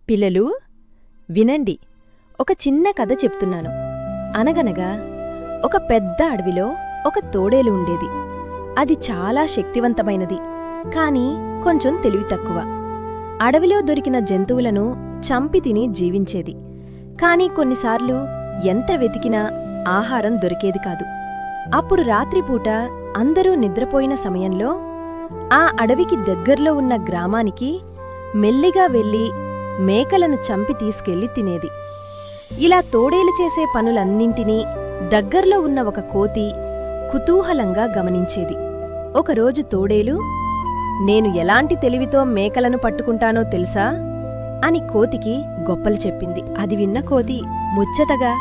పిల్లలు వినండి, ఒక చిన్న కథ చెప్తున్నాను. అనగనగా ఒక పెద్ద అడవిలో ఒక తోడేలు ఉండేది. అది చాలా శక్తివంతమైనది, కాని కొంచెం తెలివి తక్కువ. అడవిలో దొరికిన జంతువులను చంపి తిని జీవించేది. కాని కొన్నిసార్లు ఎంత వెతికినా ఆహారం దొరికేది కాదు. అప్పుడు రాత్రిపూట అందరూ నిద్రపోయిన సమయంలో ఆ అడవికి దగ్గర్లో ఉన్న గ్రామానికి మెల్లిగా వెళ్ళి మేకలను చంపి తీసుకెళ్లి తినేది. ఇలా తోడేలు చేసే పనులన్నింటినీ దగ్గర్లో ఉన్న ఒక కోతి కుతూహలంగా గమనించేది. ఒకరోజు తోడేలు, "నేను ఎలాంటి తెలివితో మేకలను పట్టుకుంటానో తెలుసా?" అని కోతికి గొప్పలు చెప్పింది. అది విన్న కోతి ముచ్చటగా,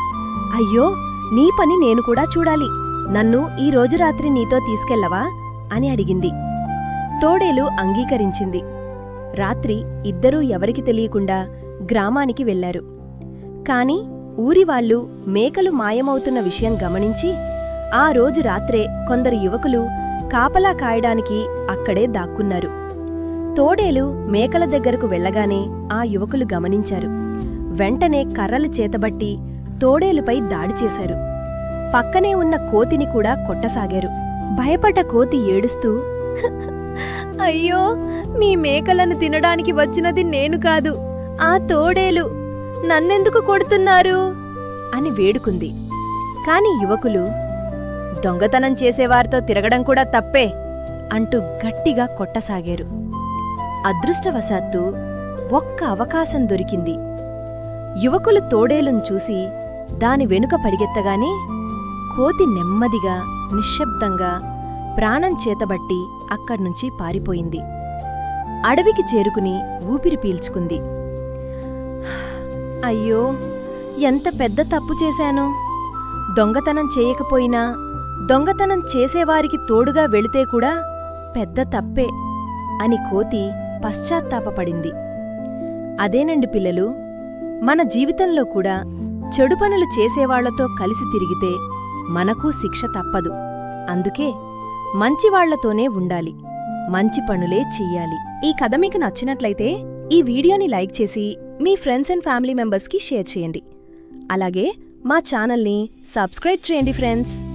"అయ్యో, నీ పని నేను కూడా చూడాలి. నన్ను ఈ రోజు రాత్రి నీతో తీసుకెళ్లవా?" అని అడిగింది. తోడేలు అంగీకరించింది. రాత్రి ఇద్దరూ ఎవరికి తెలియకుండా గ్రామానికి వెళ్లారు. కాని ఊరివాళ్లు మేకలు మాయమవుతున్న విషయం గమనించి ఆ రోజు రాత్రే కొందరు యువకులు కాపలా కాయడానికి అక్కడే దాక్కున్నారు. తోడేలు మేకల దగ్గరకు వెళ్లగానే ఆ యువకులు గమనించారు. వెంటనే కర్రలు చేతబట్టి తోడేలుపై దాడి చేశారు. పక్కనే ఉన్న కోతిని కూడా కొట్టసాగారు. భయపడ్డ కోతి ఏడుస్తూ, "అయ్యో, మీ మేకలను తినడానికి వచ్చినది నేను కాదు, ఆ తోడేలు. నన్నెందుకు కొడుతున్నారు?" అని వేడుకుంది. కాని యువకులు, "దొంగతనం చేసేవారితో తిరగడం కూడా తప్పే" అంటూ గట్టిగా కొట్టసాగారు. అదృష్టవశాత్తు ఒక్క అవకాశం దొరికింది. యువకులు తోడేలును చూసి దాని వెనుక పరిగెత్తగానే కోతి నెమ్మదిగా నిశ్శబ్దంగా ప్రాణం చేతబట్టి అక్కడ్నుంచి పారిపోయింది. అడవికి చేరుకుని ఊపిరి పీల్చుకుంది. "అయ్యో, ఎంత పెద్ద తప్పు చేశాను. దొంగతనం చేయకపోయినా దొంగతనం చేసేవారికి తోడుగా వెళితే కూడా పెద్ద తప్పే" అని కోతి పశ్చాత్తాపపడింది. అదేనండి పిల్లలు, మన జీవితంలో కూడా చెడు పనులు చేసేవాళ్లతో కలిసి తిరిగితే మనకూ శిక్ష తప్పదు. అందుకే మంచివాళ్లతోనే ఉండాలి, మంచి పనులే చెయ్యాలి. ఈ కథ మీకు నచ్చినట్లయితే ఈ వీడియోని లైక్ చేసి మీ ఫ్రెండ్స్ అండ్ ఫ్యామిలీ మెంబర్స్కి షేర్ చేయండి. అలాగే మా ఛానల్ని సబ్స్క్రైబ్ చేయండి ఫ్రెండ్స్.